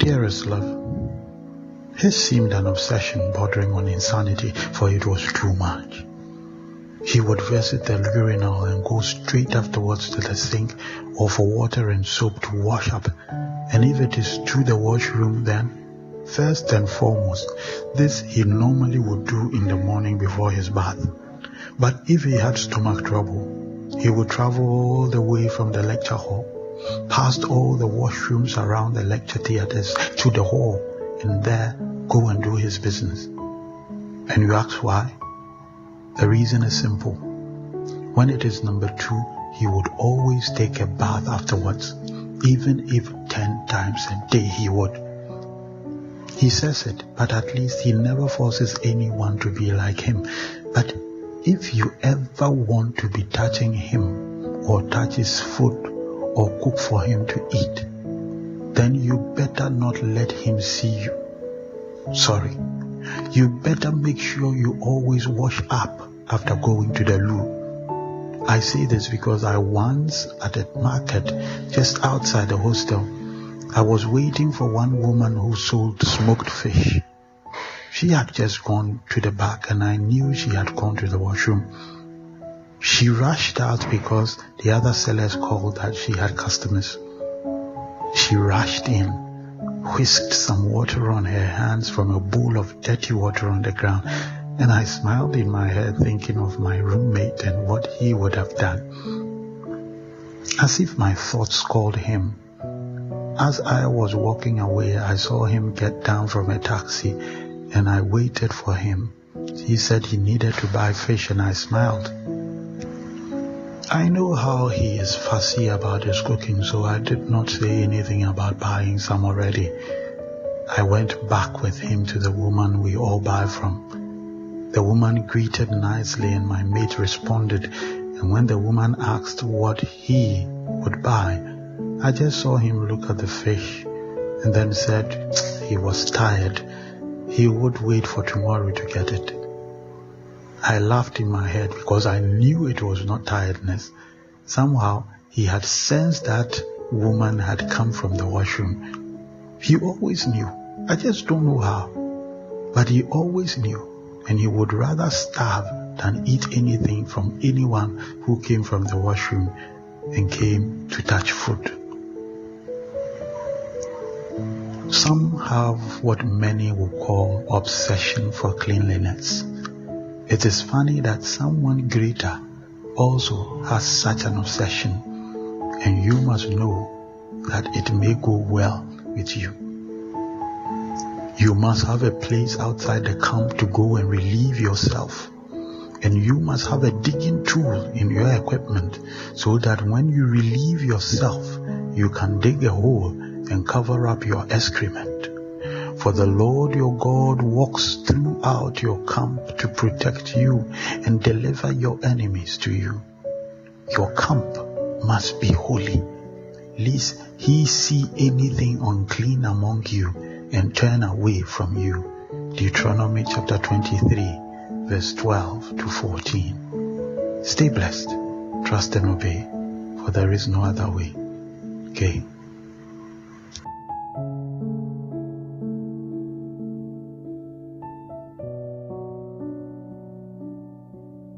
Dearest love, his seemed an obsession bordering on insanity, for it was too much. He would visit the urinal and go straight afterwards to the sink or for water and soap to wash up. And if it is to the washroom, then, first and foremost, this he normally would do in the morning before his bath. But if he had stomach trouble, he would travel all the way from the lecture hall, past all the washrooms around the lecture theaters to the hall, and there go and do his business. And you ask why? The reason is simple. When it is number 2, he would always take a bath afterwards, even if 10 times a day he would. He says it, but at least he never forces anyone to be like him. But if you ever want to be touching him, or touch his food, or cook for him to eat, then you better not let him see you. Sorry. You better make sure you always wash up after going to the loo. I say this because I once at a market just outside the hostel, I was waiting for one woman who sold smoked fish. She had just gone to the back and I knew she had gone to the washroom. She rushed out because the other sellers called that she had customers. She rushed in, whisked some water on her hands from a bowl of dirty water on the ground, and I smiled in my head thinking of my roommate and what he would have done. As if my thoughts called him. As I was walking away, I saw him get down from a taxi and I waited for him. He said he needed to buy fish and I smiled. I know how he is fussy about his cooking, so I did not say anything about buying some already. I went back with him to the woman we all buy from. The woman greeted nicely and my mate responded, and when the woman asked what he would buy, I just saw him look at the fish and then said he was tired. He would wait for tomorrow to get it. I laughed in my head because I knew it was not tiredness. Somehow he had sensed that woman had come from the washroom. He always knew. I just don't know how. But he always knew, and he would rather starve than eat anything from anyone who came from the washroom and came to touch food. Some have what many will call obsession for cleanliness. It is funny that someone greater also has such an obsession, and you must know that it may go well with you. You must have a place outside the camp to go and relieve yourself, and you must have a digging tool in your equipment so that when you relieve yourself, you can dig a hole and cover up your excrement. For the Lord your God walks throughout your camp to protect you and deliver your enemies to you. Your camp must be holy, lest he see anything unclean among you and turn away from you. Deuteronomy chapter 23, verse 12 to 14. Stay blessed, trust and obey, for there is no other way. Okay.